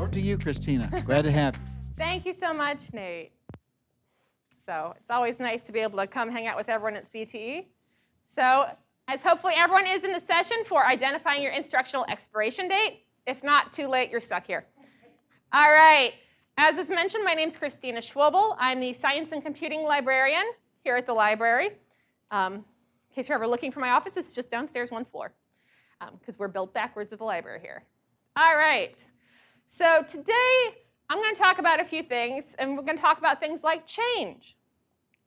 Over to you, Christina. Glad to have you. Thank you so much, Nate. So it's always nice to be able to come hang out with everyone at CTE. So as hopefully everyone is in the session for identifying your instructional expiration date. If not, too late, you're stuck here. All right. As was mentioned, my name is Christina Schwobel. I'm the Science and Computing Librarian here at the library. In case you're ever looking for my office, it's just downstairs one floor, because we're built backwards at the library here. All right. So today, I'm going to talk about a few things, and we're going to talk about things like change.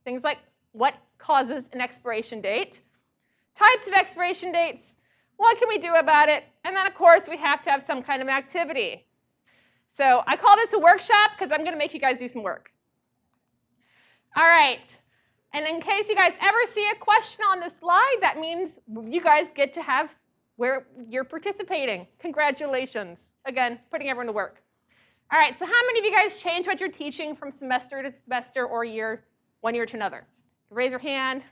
Things like what causes an expiration date, types of expiration dates, what can we do about it, and then, of course, we have to have some kind of activity. So I call this a workshop because I'm going to make you guys do some work. All right. And in case you guys ever see a question on the slide, that means you guys get to have where you're participating. Congratulations. Again, putting everyone to work. All right, so how many of you guys change what you're teaching from semester to semester or year, one year to another? Raise your hand.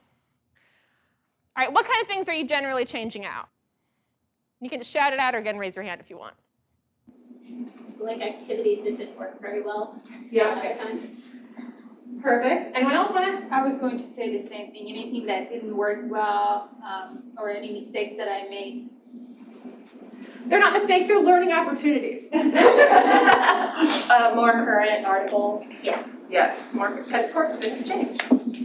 All right, what kind of things are you generally changing out? You can just shout it out or again raise your hand if you want. Like activities that didn't work very well last time. Perfect. Anyone else want to? I was going to say the same thing. Anything that didn't work well or any mistakes that I made. They're not mistakes, they're learning opportunities. More current articles. Yeah. Yes, more, because of course things change.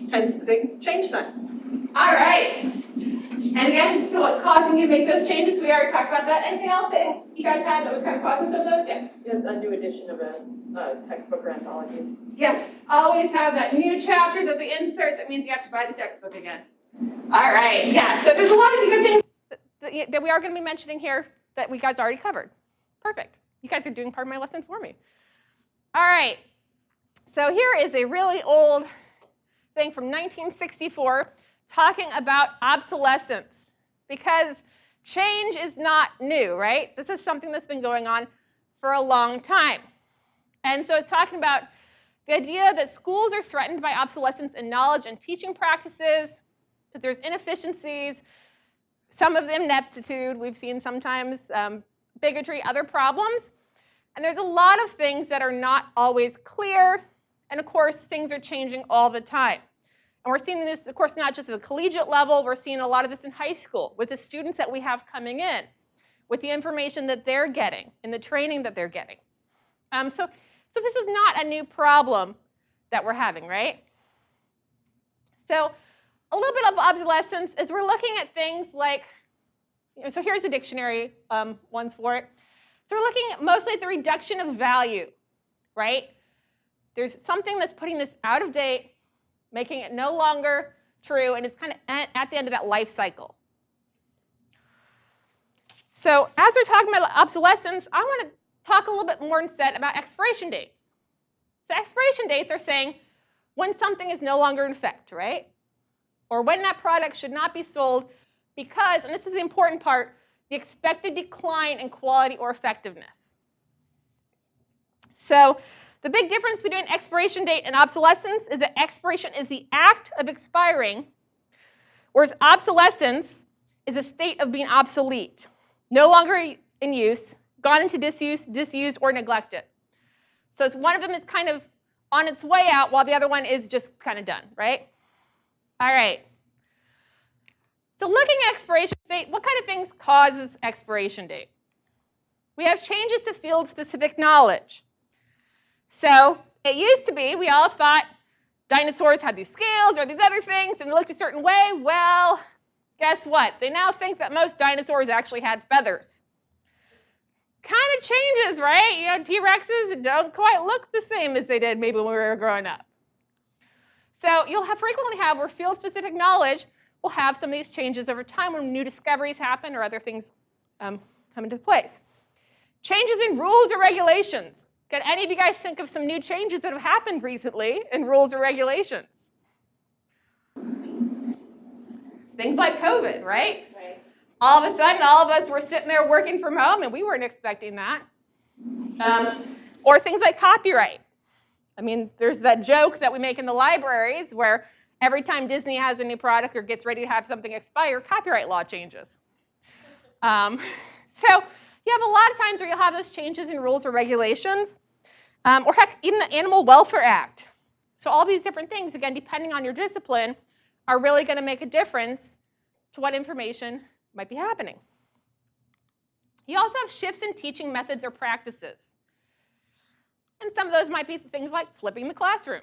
Hence the big change sign. All right. And again, so what's causing you to make those changes? We already talked about that. Anything else that you guys had that was kind of causing some of those? Yes. Yes, a new edition of a textbook or anthology. Yes, always have that new chapter that they insert. That means you have to buy the textbook again. All right, yeah, so there's a lot of good things that we are going to be mentioning here that we guys already covered. Perfect. You guys are doing part of my lesson for me. All right, so here is a really old thing from 1964 talking about obsolescence, because change is not new, right? This is something that's been going on for a long time. And so it's talking about the idea that schools are threatened by obsolescence in knowledge and teaching practices, that there's inefficiencies, some of them ineptitude, we've seen sometimes bigotry, other problems. And there's a lot of things that are not always clear. And of course, things are changing all the time. And we're seeing this, of course, not just at the collegiate level, we're seeing a lot of this in high school with the students that we have coming in, with the information that they're getting and the training that they're getting. So this is not a new problem that we're having, right? So a little bit of obsolescence is we're looking at things like, so here's the dictionary ones for it. So we're looking at mostly at the reduction of value, right? There's something that's putting this out of date, making it no longer true, and it's kind of at the end of that life cycle. So as we're talking about obsolescence, I want to talk a little bit more instead about expiration dates. So expiration dates are saying when something is no longer in effect, right? Or when that product should not be sold because, and this is the important part, the expected decline in quality or effectiveness. So the big difference between expiration date and obsolescence is that expiration is the act of expiring, whereas obsolescence is a state of being obsolete, no longer in use, gone into disuse, disused, or neglected. So it's one of them is kind of on its way out while the other one is just kind of done, right? All right. So looking at expiration date, what kind of things causes expiration date? We have changes to field-specific knowledge. So it used to be, we all thought dinosaurs had these scales or these other things and they looked a certain way. Well, guess what? They now think that most dinosaurs actually had feathers. Kind of changes, right? You know, T-Rexes don't quite look the same as they did maybe when we were growing up. So you'll frequently have where field-specific knowledge will have some of these changes over time when new discoveries happen or other things come into place. Changes in rules or regulations. Can any of you guys think of some new changes that have happened recently in rules or regulations? Things like COVID, right? Right. All of a sudden, all of us were sitting there working from home, and we weren't expecting that. Or things like copyright. I mean, there's that joke that we make in the libraries where every time Disney has a new product or gets ready to have something expire, copyright law changes. So You have a lot of times where you'll have those changes in rules or regulations, or heck, even the Animal Welfare Act. So all these different things, again, depending on your discipline, are really going to make a difference to what information might be happening. You also have shifts in teaching methods or practices. And some of those might be things like flipping the classroom.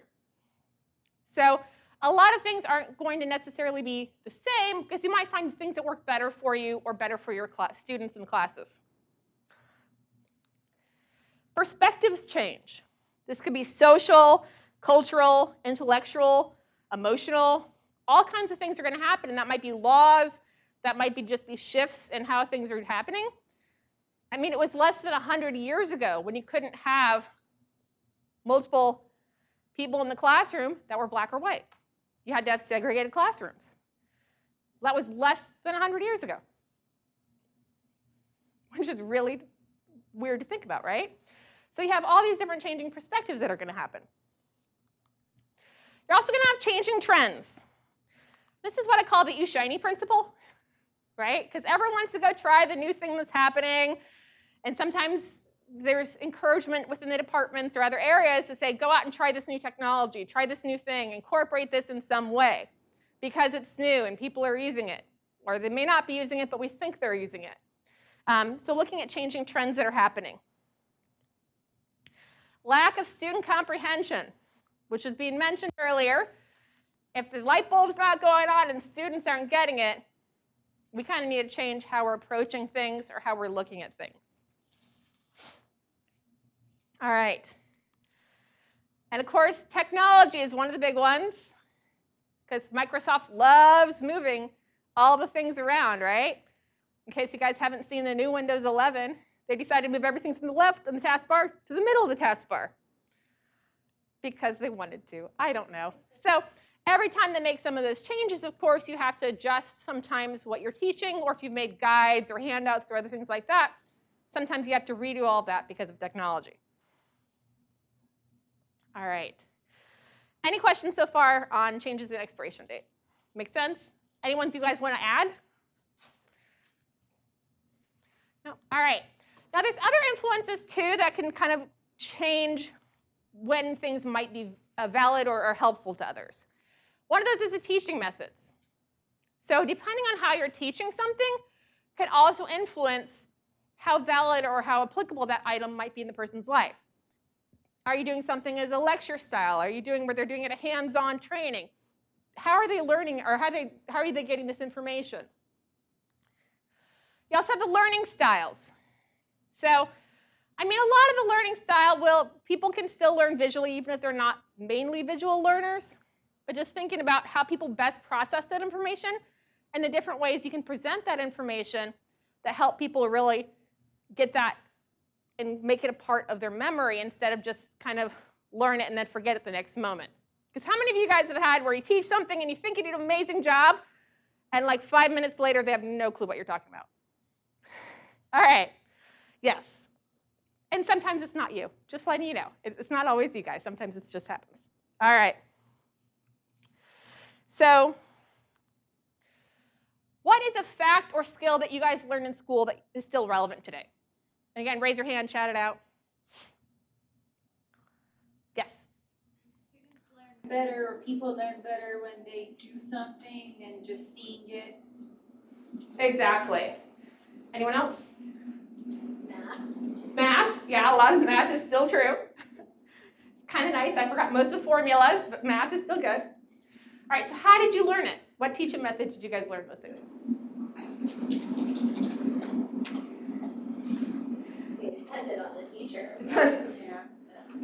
So a lot of things aren't going to necessarily be the same because you might find things that work better for you or better for your students in classes. Perspectives change. This could be social, cultural, intellectual, emotional. All kinds of things are going to happen, and that might be laws. That might be just these shifts in how things are happening. I mean, it was less than 100 years ago when you couldn't have multiple people in the classroom that were black or white. You had to have segregated classrooms. That was less than 100 years ago, which is really weird to think about, right? So you have all these different changing perspectives that are going to happen. You're also going to have changing trends. This is what I call the you shiny principle, right? Because everyone wants to go try the new thing that's happening, and sometimes there's encouragement within the departments or other areas to say, go out and try this new technology, try this new thing, incorporate this in some way, because it's new and people are using it. Or they may not be using it, but we think they're using it. So looking at changing trends that are happening. Lack of student comprehension, which is being mentioned earlier. If the light bulb's not going on and students aren't getting it, we kind of need to change how we're approaching things or how we're looking at things. All right. And of course, technology is one of the big ones, because Microsoft loves moving all the things around, right? In case you guys haven't seen the new Windows 11, they decided to move everything from the left on the taskbar to the middle of the taskbar because they wanted to. I don't know. So every time they make some of those changes, of course, you have to adjust sometimes what you're teaching, or if you've made guides or handouts or other things like that, sometimes you have to redo all of that because of technology. All right. Any questions so far on changes in expiration date? Make sense? Anyone do you guys want to add? No? All right. Now, there's other influences, too, that can kind of change when things might be valid or helpful to others. One of those is the teaching methods. So depending on how you're teaching something can also influence how valid or how applicable that item might be in the person's life. Are you doing something as a lecture style? Are you doing where they're doing it a hands-on training? How are they learning, or how are they getting this information? You also have the learning styles. So, I mean, a lot of the learning style people can still learn visually even if they're not mainly visual learners, but just thinking about how people best process that information and the different ways you can present that information that help people really get that and make it a part of their memory instead of just kind of learn it and then forget it the next moment. Because how many of you guys have had where you teach something and you think you did an amazing job, and like 5 minutes later they have no clue what you're talking about? All right. Yes. And sometimes it's not you. Just letting you know. It's not always you guys. Sometimes it just happens. All right. So what is a fact or skill that you guys learned in school that is still relevant today? And again, raise your hand, shout it out. Yes? Students learn better, or people learn better when they do something than just seeing it. Exactly. Anyone else? Math. Math. Yeah, a lot of math is still true. It's kind of nice. I forgot most of the formulas, but math is still good. All right, so how did you learn it? What teaching method did you guys learn those things? It depended on the teacher.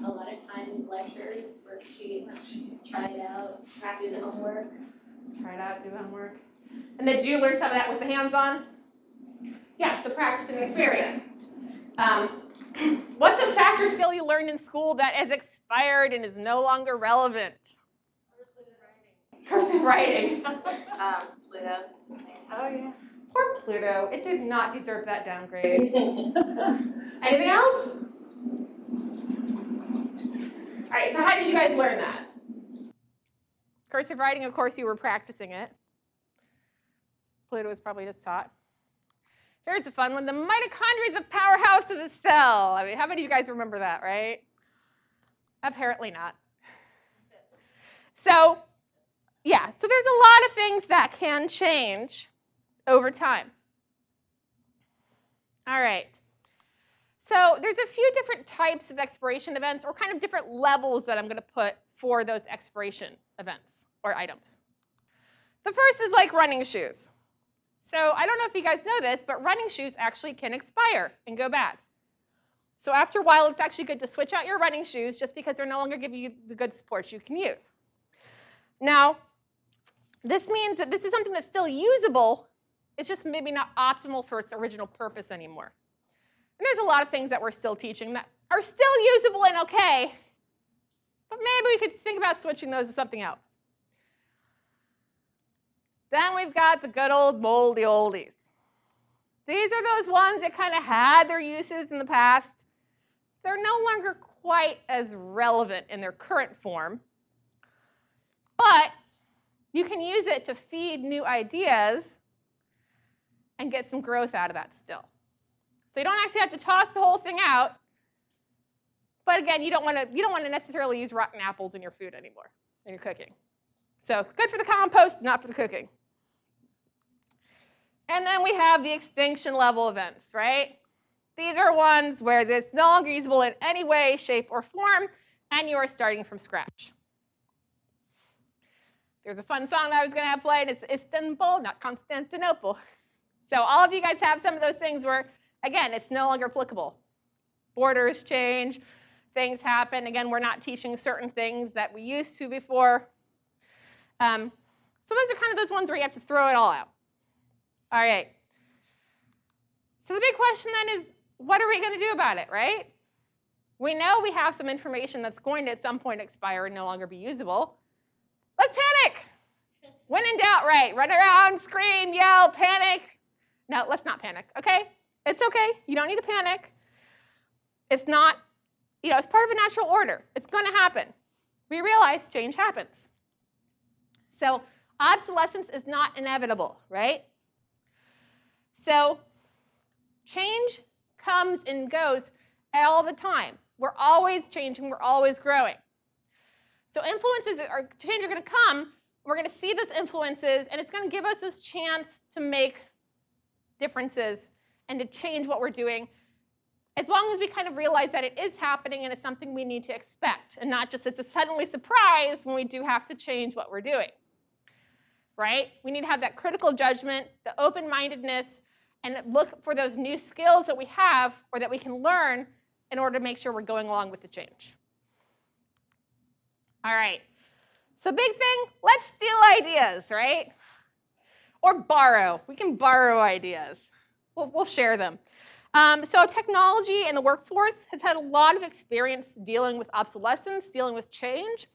A lot of times lectures, worksheets, try it out, practice the homework. Try it out, do homework. And then did you learn some of that with the hands-on? Yeah, so practice and experience. What's a fact or skill you learned in school that has expired and is no longer relevant? Cursive writing. Pluto. Oh, yeah. Poor Pluto. It did not deserve that downgrade. Anything else? All right, so how did you guys learn that? Cursive writing, of course, you were practicing it. Pluto was probably just taught. Here's a fun one. The mitochondria is the powerhouse of the cell. I mean, how many of you guys remember that, right? Apparently not. So, yeah, so there's a lot of things that can change over time. All right. So there's a few different types of expiration events, or kind of different levels that I'm going to put for those expiration events or items. The first is like running shoes. So I don't know if you guys know this, but running shoes actually can expire and go bad. So after a while, it's actually good to switch out your running shoes just because they're no longer giving you the good supports you can use. Now, this means that this is something that's still usable. It's just maybe not optimal for its original purpose anymore. And there's a lot of things that we're still teaching that are still usable and okay, but maybe we could think about switching those to something else. Then we've got the good old moldy oldies. These are those ones that kind of had their uses in the past. They're no longer quite as relevant in their current form, but you can use it to feed new ideas and get some growth out of that still. So you don't actually have to toss the whole thing out, but again, you don't want to necessarily use rotten apples in your food anymore when you're cooking. So good for the compost, not for the cooking. And then we have the extinction level events, right? These are ones where this is no longer usable in any way, shape, or form, and you are starting from scratch. There's a fun song that I was going to have played. It's Istanbul, not Constantinople. So all of you guys have some of those things where, again, it's no longer applicable. Borders change, things happen. Again, we're not teaching certain things that we used to before. So those are kind of those ones where you have to throw it all out. All right. So the big question then is, what are we going to do about it, right? We know we have some information that's going to at some point expire and no longer be usable. Let's panic. When in doubt, right? Run around, scream, yell, panic. No, let's not panic, okay? It's okay. You don't need to panic. It's not, it's part of a natural order. It's going to happen. We realize change happens. So obsolescence is not inevitable, right? So change comes and goes all the time. We're always changing. We're always growing. So changes are going to come. We're going to see those influences, and it's going to give us this chance to make differences and to change what we're doing, as long as we kind of realize that it is happening and it's something we need to expect, and not just it's a suddenly surprise when we do have to change what we're doing. Right? We need to have that critical judgment, the open-mindedness, and look for those new skills that we have or that we can learn in order to make sure we're going along with the change. All right. So big thing, let's steal ideas, right? Or borrow. We can borrow ideas. We'll share them. So technology in the workforce has had a lot of experience dealing with obsolescence, dealing with change.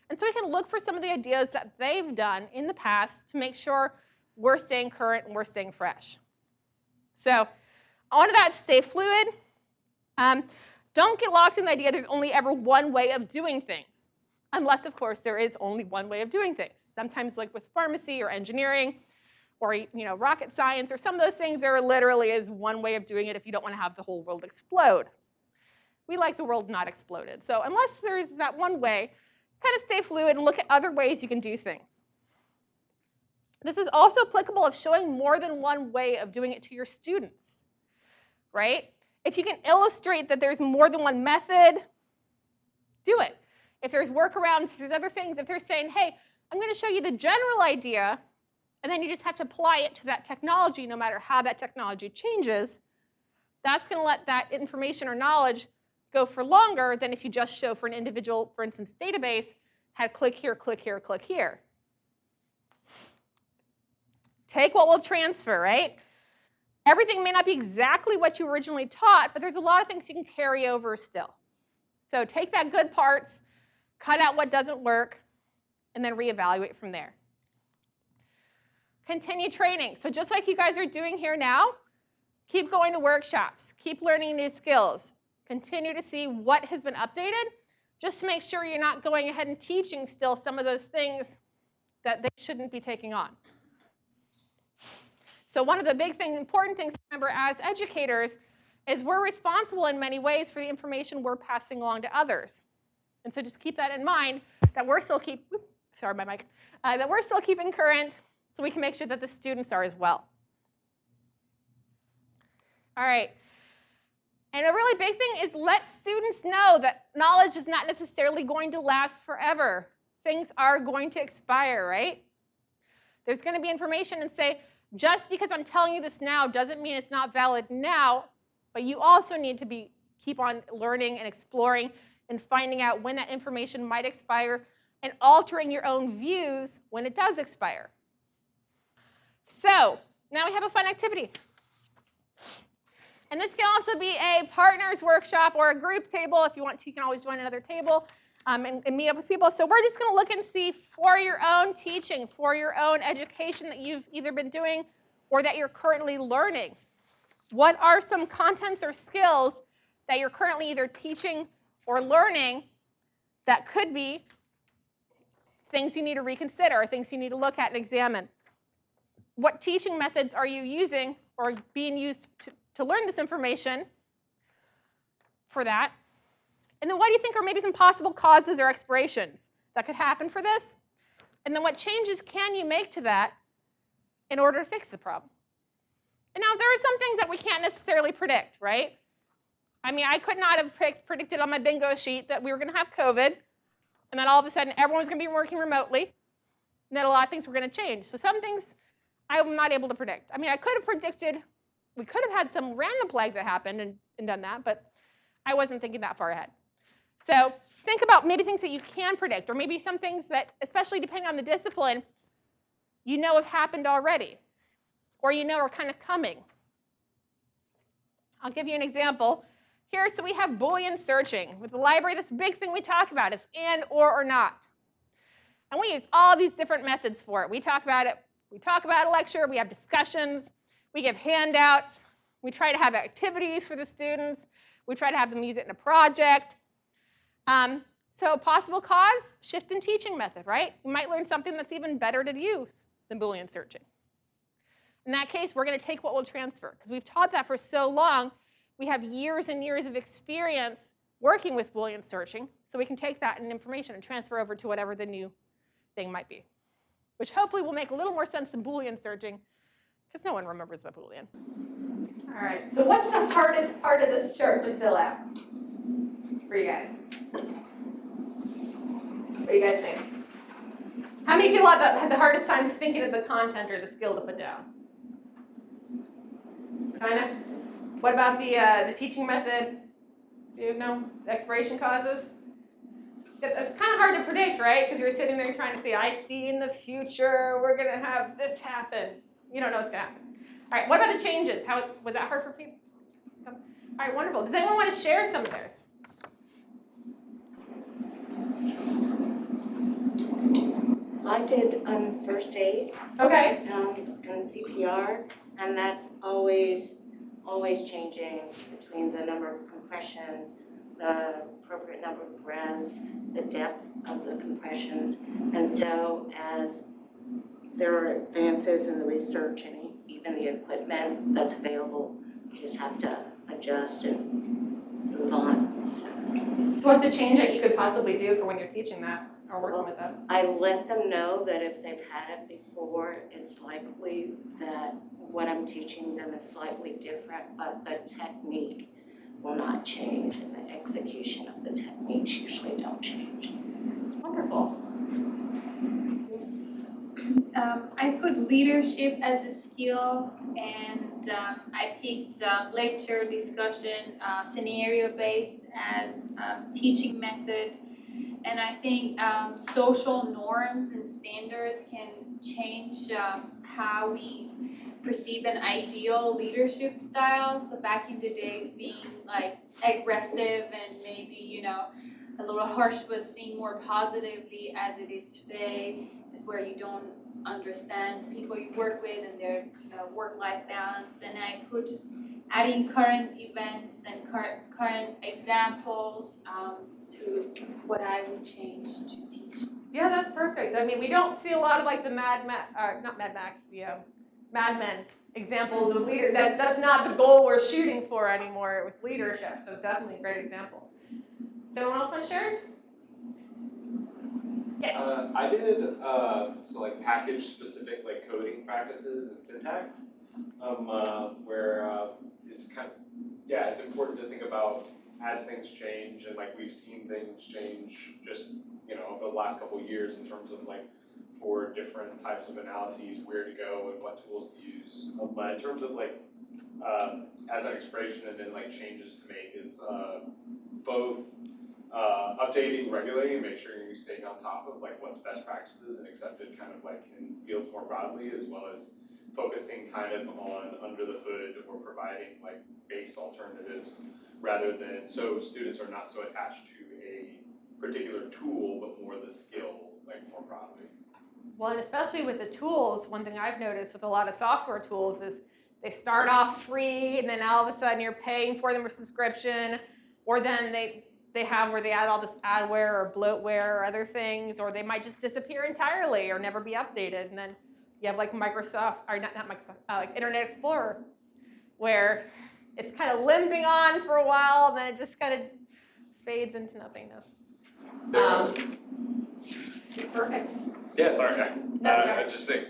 And so we can look for some of the ideas that they've done in the past to make sure we're staying current and we're staying fresh. So on that, stay fluid. Don't get locked in the idea there's only ever one way of doing things. Unless, of course, there is only one way of doing things. Sometimes, like with pharmacy or engineering or rocket science or some of those things, there literally is one way of doing it if you don't want to have the whole world explode. We like the world not exploded. So unless there is that one way, kind of stay fluid and look at other ways you can do things. This is also applicable of showing more than one way of doing it to your students, right? If you can illustrate that there's more than one method, do it. If there's workarounds, if there's other things, if they're saying, hey, I'm going to show you the general idea, and then you just have to apply it to that technology no matter how that technology changes, that's going to let that information or knowledge go for longer than if you just show for an individual, for instance, database, had click here, click here, click here. Take what will transfer, right? Everything may not be exactly what you originally taught, but there's a lot of things you can carry over still. So take that good parts, cut out what doesn't work, and then reevaluate from there. Continue training. So just like you guys are doing here now, keep going to workshops, keep learning new skills, continue to see what has been updated, just to make sure you're not going ahead and teaching still some of those things that they shouldn't be taking on. So one of the important things to remember as educators is we're responsible in many ways for the information we're passing along to others. And so just keep that in mind, that we're still that we're still keeping current so we can make sure that the students are as well. All right. And a really big thing is let students know that knowledge is not necessarily going to last forever. Things are going to expire, right? There's going to be information and say, just because I'm telling you this now doesn't mean it's not valid now, but you also need to keep on learning and exploring and finding out when that information might expire and altering your own views when it does expire. So now we have a fun activity. And this can also be a partners workshop or a group table. If you want to, you can always join another table and meet up with people. So we're just going to look and see for your own teaching, for your own education that you've either been doing or that you're currently learning. What are some contents or skills that you're currently either teaching or learning that could be things you need to reconsider, or things you need to look at and examine? What teaching methods are you using or being used to learn this information for that? And then what do you think are maybe some possible causes or expirations that could happen for this? And then what changes can you make to that in order to fix the problem? And now there are some things that we can't necessarily predict, right? I mean, I could not have predicted on my bingo sheet that we were going to have COVID, and then all of a sudden everyone was going to be working remotely, and that a lot of things were going to change. So some things I'm not able to predict. I mean, I could have predicted, we could have had some random plague that happened and done that, but I wasn't thinking that far ahead. So think about maybe things that you can predict, or maybe some things that, especially depending on the discipline, you know have happened already, or you know are kind of coming. I'll give you an example. Here, so we have Boolean searching. With the library, this big thing we talk about is and, or not. And we use all these different methods for it. We talk about it at lecture, we have discussions, we give handouts, we try to have activities for the students, we try to have them use it in a project. So possible cause, shift in teaching method, right? You might learn something that's even better to use than Boolean searching. In that case, we're going to take what we'll transfer, because we've taught that for so long. We have years and years of experience working with Boolean searching, so we can take that and information and transfer over to whatever the new thing might be, which hopefully will make a little more sense than Boolean searching, because no one remembers the Boolean. All right, so what's the hardest part of this chart to fill out for you guys? What do you guys think? How many people had the hardest time thinking of the content or the skill to put down? Kind of. What about the teaching method? Do you know the expiration causes? It's kind of hard to predict, right? Because you're sitting there trying to say, I see in the future we're going to have this happen. You don't know what's going to happen. All right, what about the changes? Was that hard for people? All right, wonderful. Does anyone want to share some of theirs? I did first aid. Okay. And CPR, and that's always changing between the number of compressions, the appropriate number of breaths, the depth of the compressions. And so as there are advances in the research and even the equipment that's available, you just have to adjust and move on. So what's the change that you could possibly do for when you're teaching that or working with that? I let them know that if they've had it before, it's likely that what I'm teaching them is slightly different, but the technique will not change, and the execution of the techniques usually don't change. Wonderful. I put leadership as a skill, and I picked lecture, discussion, scenario-based as teaching method. And I think social norms and standards can change how we perceive an ideal leadership style. So back in the days, being like aggressive and maybe, a little harsh was seen more positively as it is today, where you don't understand people you work with and their work-life balance. And I put adding current events and current examples to what I would change to teach. Yeah, that's perfect. I mean, we don't see a lot of like the Mad Men examples of leader. That's not the goal we're shooting for anymore with leadership. So definitely a great example. Someone else want to share it? Yes. I did so like package specific like coding practices and syntax, where it's kind of it's important to think about as things change, and like we've seen things change just over the last couple of years in terms of like for different types of analyses, where to go and what tools to use. But in terms of like as an expiration and then like changes to make is both updating regularly and make sure you're staying on top of like what's best practices and accepted kind of like in fields more broadly, as well as focusing kind of on under the hood or providing like base alternatives rather than so students are not so attached to a particular tool but more the skill like more broadly. Well, and especially with the tools, one thing I've noticed with a lot of software tools is they start off free and then all of a sudden you're paying for them for subscription, or then they have where they add all this adware or bloatware or other things, or they might just disappear entirely or never be updated. And then you have like Microsoft, or not Microsoft, like Internet Explorer, where it's kind of limping on for a while, and then it just kind of fades into nothingness. Perfect. Yeah, sorry. I just think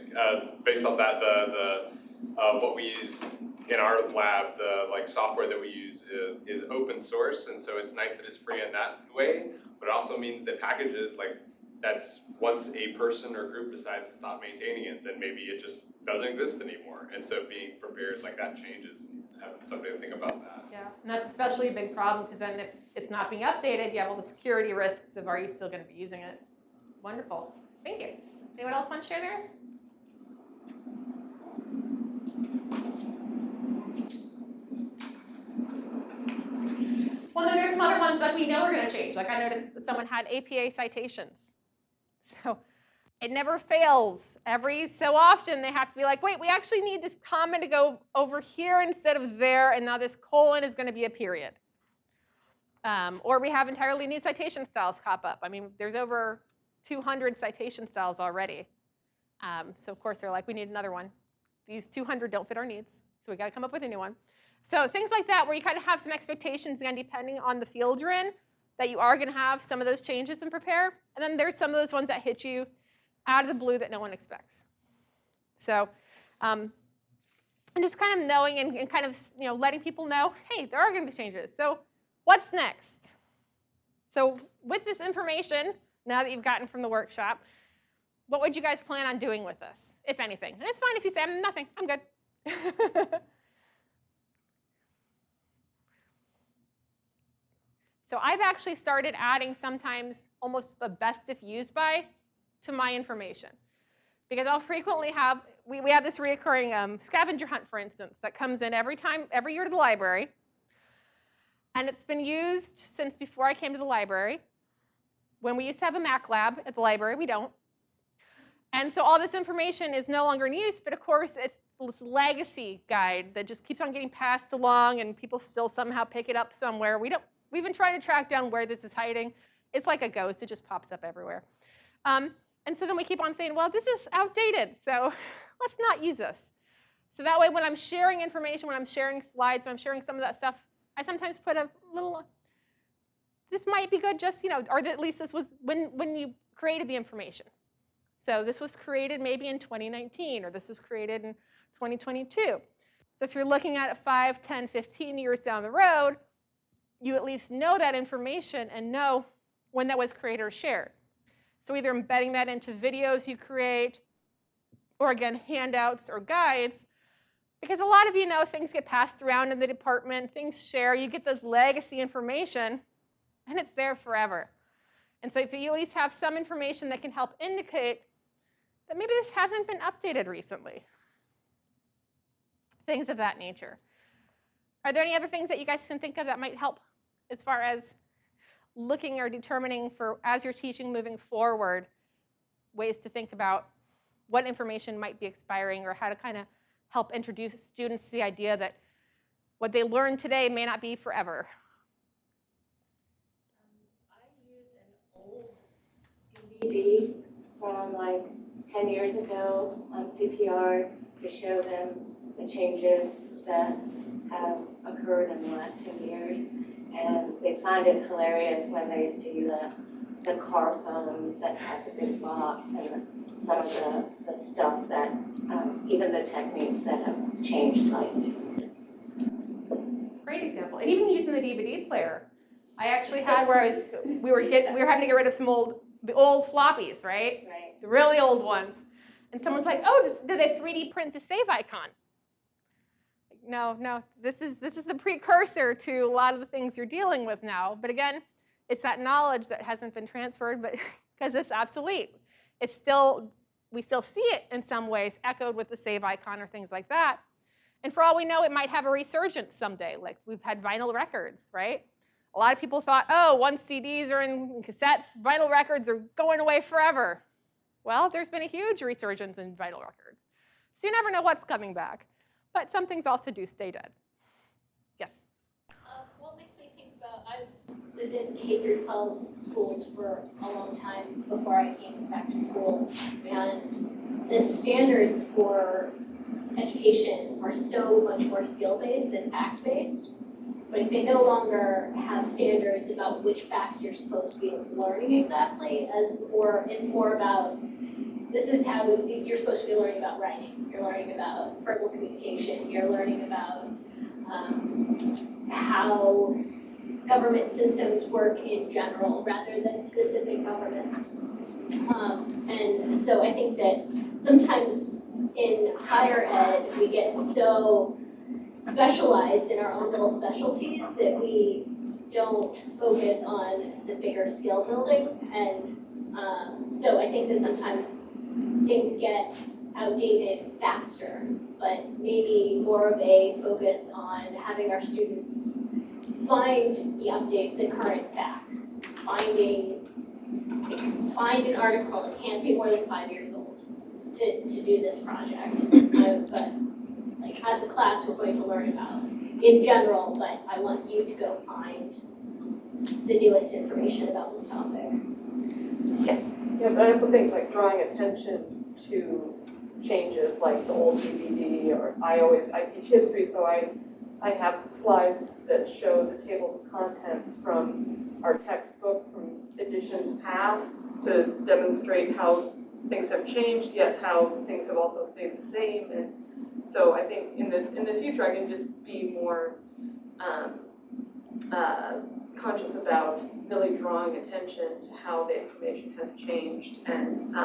based off that, the what we use in our lab, the like software that we use is open source, and so it's nice that it's free in that way. But it also means that packages like that's once a person or group decides to stop maintaining it, then maybe it just doesn't exist anymore. And so being prepared like that changes, and having somebody to think about that. Yeah, and that's especially a big problem because then if it's not being updated, you have all the security risks of are you still going to be using it. Wonderful. Thank you. Anyone else want to share theirs? Well, then there's some other ones that we know are going to change. Like I noticed someone had APA citations. So it never fails. Every so often they have to be like, wait, we actually need this comma to go over here instead of there, and now this colon is going to be a period. Or we have entirely new citation styles pop up. I mean, there's over 200 citation styles already. So of course they're like, we need another one. These 200 don't fit our needs, so we got to come up with a new one. So things like that where you kind of have some expectations, again, depending on the field you're in, that you are going to have some of those changes and prepare. And then there's some of those ones that hit you out of the blue that no one expects. So and just kind of knowing and kind of letting people know, hey, there are going to be changes. So what's next? So with this information, now that you've gotten from the workshop, what would you guys plan on doing with this, if anything? And it's fine if you say, nothing, I'm good. So I've actually started adding sometimes almost a best if used by to my information. Because I'll frequently have, we have this reoccurring scavenger hunt, for instance, that comes in every year to the library. And it's been used since before I came to the library. When we used to have a Mac lab at the library, we don't. And so all this information is no longer in use, but of course it's this legacy guide that just keeps on getting passed along and people still somehow pick it up somewhere. We've been trying to track down where this is hiding. It's like a ghost, it just pops up everywhere. And so then we keep on saying, well, this is outdated, so let's not use this. So that way when I'm sharing information, when I'm sharing slides, when I'm sharing some of that stuff, I sometimes put a little, this might be good just, or at least this was when you created the information. So this was created maybe in 2019, or this was created in 2022. So if you're looking at it 5, 10, 15 years down the road, you at least know that information and know when that was created or shared. So either embedding that into videos you create, or again, handouts or guides, because a lot of you know things get passed around in the department, things share, you get this legacy information, and it's there forever. And so if you at least have some information that can help indicate that maybe this hasn't been updated recently. Things of that nature. Are there any other things that you guys can think of that might help as far as looking or determining for, as you're teaching moving forward, ways to think about what information might be expiring or how to kind of help introduce students to the idea that what they learn today may not be forever? I use an old DVD from like 10 years ago on CPR to show them the changes that have occurred in the last 10 years. And they find it hilarious when they see the car phones that have the big box and some of the stuff that, even the techniques that have changed slightly. Great example. And even using the DVD player. I actually had where we were having to get rid of the old floppies, right? Right. The really old ones. And someone's like, oh, did they 3D print the save icon? No, this is the precursor to a lot of the things you're dealing with now. But again, it's that knowledge that hasn't been transferred, but because it's obsolete. We still see it in some ways, echoed with the save icon or things like that. And for all we know, it might have a resurgence someday, like we've had vinyl records, right? A lot of people thought, oh, once CDs are in cassettes, vinyl records are going away forever. Well, there's been a huge resurgence in vinyl records. So you never know what's coming back. But some things also do stay dead. Yes? What makes me think about, I was in K through 12 schools for a long time before I came back to school. And the standards for education are so much more skill-based than fact-based. Like they no longer have standards about which facts you're supposed to be learning exactly, or it's more about this is how you're supposed to be learning about writing. You're learning about verbal communication. You're learning about how government systems work in general rather than specific governments. And so I think that sometimes in higher ed, we get so specialized in our own little specialties that we don't focus on the bigger skill building. And so I think that sometimes things get outdated faster, but maybe more of a focus on having our students find the current facts, find an article that can't be more than 5 years old to do this project. But like as a class, we're going to learn about in general, but I want you to go find the newest information about this topic. Yes? Yeah, but I also think like drawing attention to changes like the old DVD, or I teach history, so I have slides that show the tables of contents from our textbook from editions past to demonstrate how things have changed, yet how things have also stayed the same. And so I think in the future I can just be more conscious about really drawing attention to how the information has changed, and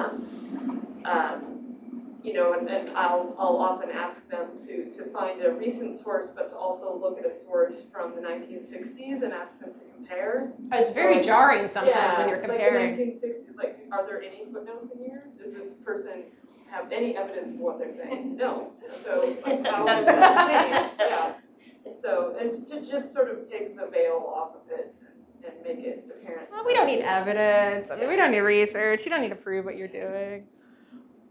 you know, and I'll often ask them to find a recent source, but to also look at a source from the 1960s and ask them to compare. It's very jarring sometimes when you're comparing. Like the 1960s, like, are there any footnotes in here? Does this person have any evidence of what they're saying? No. So, like, how has that changed? Yeah. So, and to just sort of take the veil off of it and make it apparent. Well, we don't need evidence. I mean, we don't need research. You don't need to prove what you're doing.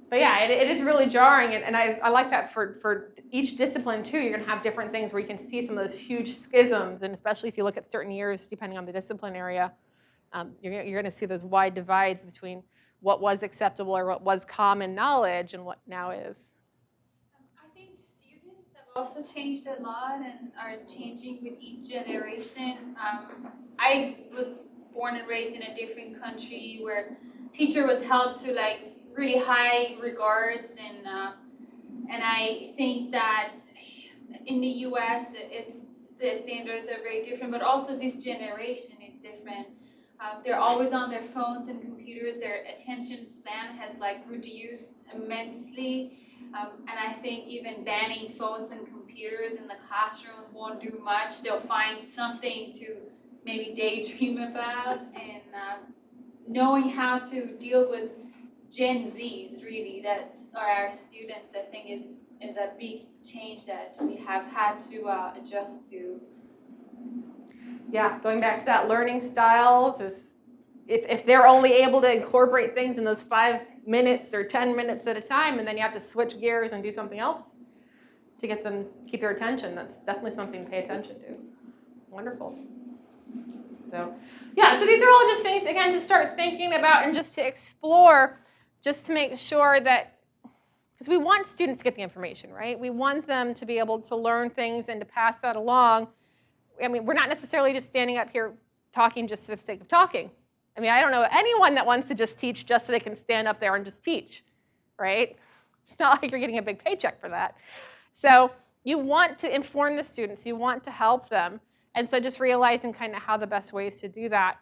But yeah, it is really jarring, and I like that for each discipline too. You're going to have different things where you can see some of those huge schisms, and especially if you look at certain years, depending on the discipline area, you're going to see those wide divides between what was acceptable or what was common knowledge and what now is. I think students have also changed a lot and are changing with each generation. I was born and raised in a different country where teacher was held to like really high regards, and I think that in the U.S. the standards are very different, but also this generation is different. They're always on their phones and computers. Their attention span has like reduced immensely, and I think even banning phones and computers in the classroom won't do much. They'll find something to maybe daydream about, and knowing how to deal with Gen Zs, really, that are our students, I think is a big change that we have had to adjust to. Yeah, going back to that learning styles, if they're only able to incorporate things in those 5 minutes or 10 minutes at a time, and then you have to switch gears and do something else to get them, keep their attention, that's definitely something to pay attention to. Wonderful. So, yeah, so these are all just things, again, to start thinking about and just to explore, just to make sure that Because we want students to get the information, right? We want them to be able to learn things and to pass that along. I mean, we're not necessarily just standing up here talking just for the sake of talking. I mean, I don't know anyone that wants to just teach just so they can stand up there and just teach, right? It's not like you're getting a big paycheck for that. So you want to inform the students. You want to help them. And so just realizing kind of how the best ways to do that.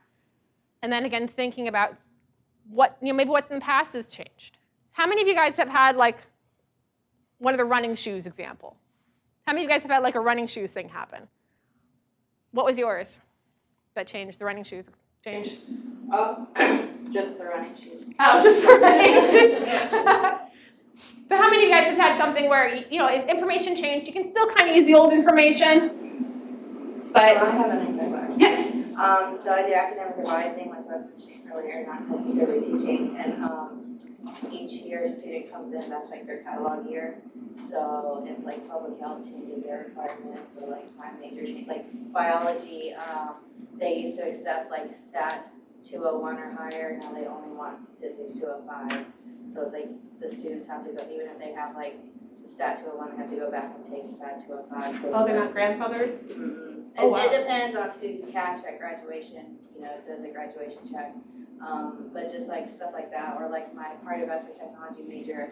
And then again, thinking about what, maybe what's in the past has changed. How many of you guys have had like one of the running shoes example? How many of you guys have had like a running shoe thing happen? What was yours that changed, the running shoes changed? Oh, just the running shoes. Oh, just the running shoes. So how many of you guys have had something where, you know, information changed, you can still kind of use the old information, but... So I have an example. Yes. So I do academic advising, like I was mentioning earlier, not necessarily teaching, and each year a student comes in, that's like their catalog year. So if like public health changes their requirements, or like my major change, like biology, they used to accept like stat 201 or higher, now they only want statistics 205. So it's like the students have to go, even if they have like stat 201, they have to go back and take stat 205. So Oh, they're not grandfathered? Mm-hmm. Oh, wow. It depends on who you catch at graduation, you know, it does a graduation check. But just like stuff like that, or like my cardiovascular technology major,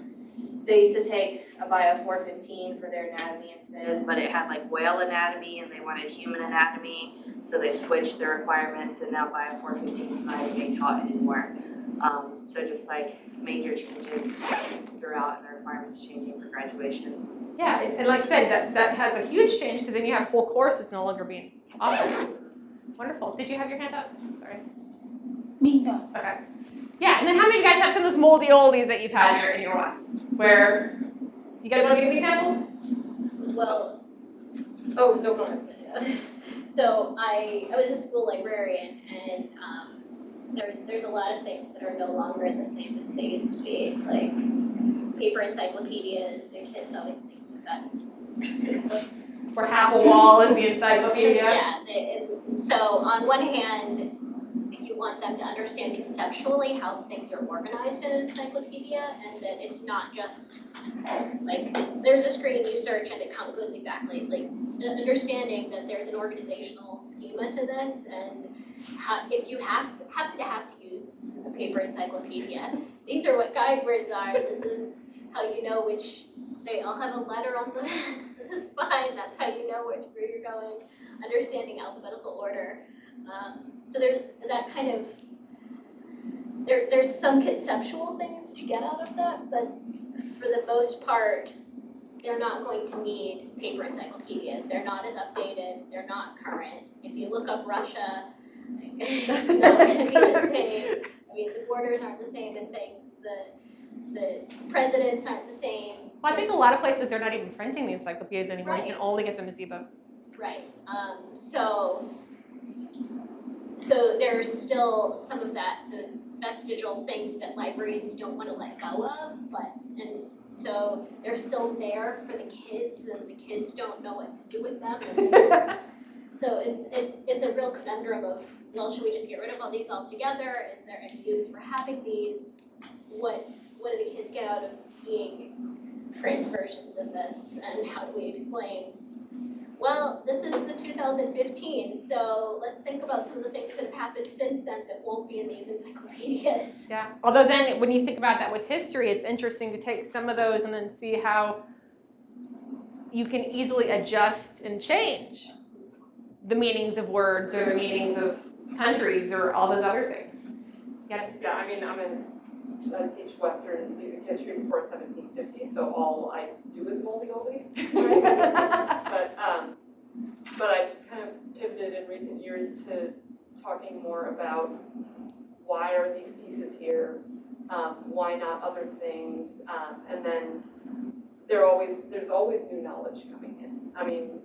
they used to take a bio 415 for their anatomy and phys, but it had like whale anatomy and they wanted human anatomy, so they switched their requirements, and now bio 415 is not even being taught anymore. So just like major changes throughout, and the requirements changing for graduation. Yeah, and like I said, that has a huge change because then you have a whole course that's no longer being offered. Wonderful. Did you have your hand up? Sorry. Me, no. Okay. Yeah, and then how many of you guys have some of those moldy oldies that you've had in your WAS? Where, you guys want to give me an example? Well, Oh, no, go ahead. so I was a school librarian, and there's a lot of things that are no longer the same as they used to be, like paper encyclopedias. The kids always think that that's Where half a wall is the encyclopedia? yeah. So on one hand, you want them to understand conceptually how things are organized in an encyclopedia, and that it's not just like there's a screen, you search, and it goes exactly, like understanding that there's an organizational schema to this, and how, if you happen to have to use a paper encyclopedia, these are what guide words are. This is how you know which. They all have a letter on the spine. That's how you know where you're going. Understanding alphabetical order. So there's that kind of, there's some conceptual things to get out of that, but for the most part, they're not going to need paper encyclopedias. They're not as updated, they're not current. If you look up Russia, it's not going to be the same. I mean, the borders aren't the same in things, the presidents aren't the same. Well, I think a lot of places they're not even printing the encyclopedias anymore. You can only get them as ebooks. Right. So there's still some of those vestigial things that libraries don't want to let go of, and so they're still there for the kids, and the kids don't know what to do with them. So it's a real conundrum of, well, should we just get rid of all these altogether? Is there any use for having these? What do the kids get out of seeing print versions of this, and how do we explain? Well, this is the 2015, so let's think about some of the things that have happened since then that won't be in these encyclopedias. Yeah. Although then when you think about that with history, it's interesting to take some of those and then see how you can easily adjust and change the meanings of words or the meanings of countries or all those other things. Yeah, I mean, I teach Western music history before 1750, so all I do is moldy-oldie, right? But I kind of pivoted in recent years to talking more about why are these pieces here, why not other things, and then there's always new knowledge coming in. I mean,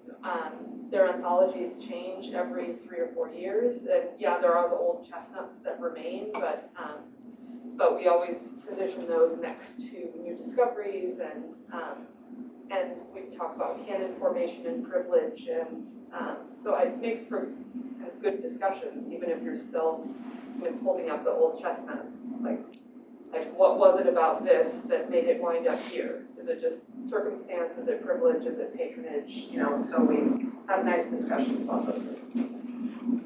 their anthologies change every 3 or 4 years, and yeah, there are the old chestnuts that remain, but we always position those next to new discoveries, and we talk about canon formation and privilege, and so it makes for kind of good discussions, even if you're still holding up the old chestnuts, like what was it about this that made it wind up here? Is it just circumstance? Is it privilege? Is it patronage? You know, so we have nice discussions about those things.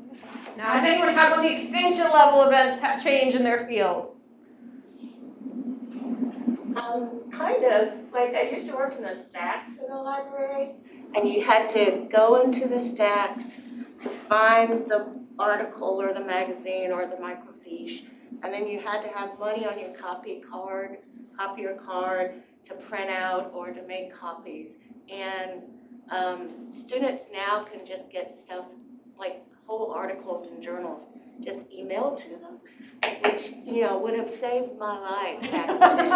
Now, has anyone had one of the extinction level events change in their field? Kind of, like I used to work in the stacks in the library, and you had to go into the stacks to find the article or the magazine or the microfiche, and then you had to have money on your copier card to print out or to make copies. And students now can just get stuff like whole articles and journals just emailed to them, which, you know, would have saved my life back then.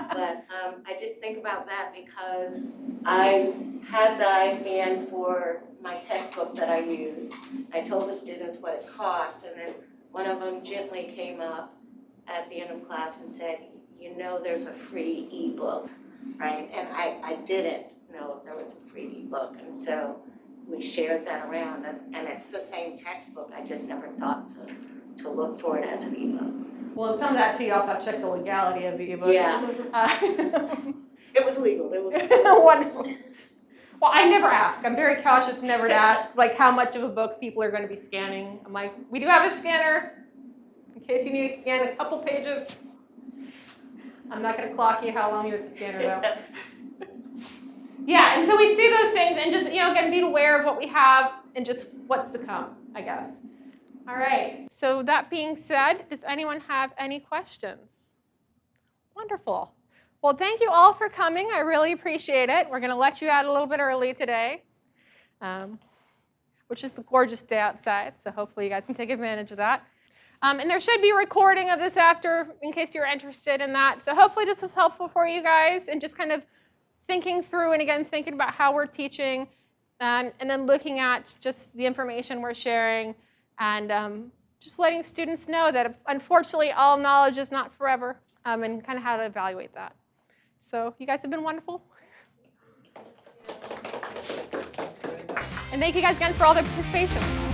But I just think about that because I had the ISBN for my textbook that I used. I told the students what it cost, and then one of them gently came up at the end of class and said, you know there's a free ebook, right? And I didn't know there was a free ebook, and so we shared that around, and it's the same textbook. I just never thought to look for it as an ebook. Well, and some of that too, you also have to check the legality of the ebook. Yeah. It was legal. It was Wonderful. Well, I never ask. I'm very cautious never to ask like how much of a book people are going to be scanning. I'm like, we do have a scanner in case you need to scan a couple pages. I'm not going to clock you how long you're at the scanner though. Yeah, and so we see those things and just, you know, again, being aware of what we have and just what's to come, I guess. All right, so that being said, does anyone have any questions? Wonderful. Well, thank you all for coming. I really appreciate it. We're going to let you out a little bit early today, which is a gorgeous day outside, so hopefully you guys can take advantage of that. And there should be a recording of this after, in case you're interested in that. So hopefully this was helpful for you guys and just kind of thinking through and again thinking about how we're teaching and then looking at just the information we're sharing and just letting students know that unfortunately all knowledge is not forever and kind of how to evaluate that. So you guys have been wonderful. And thank you guys again for all the participation.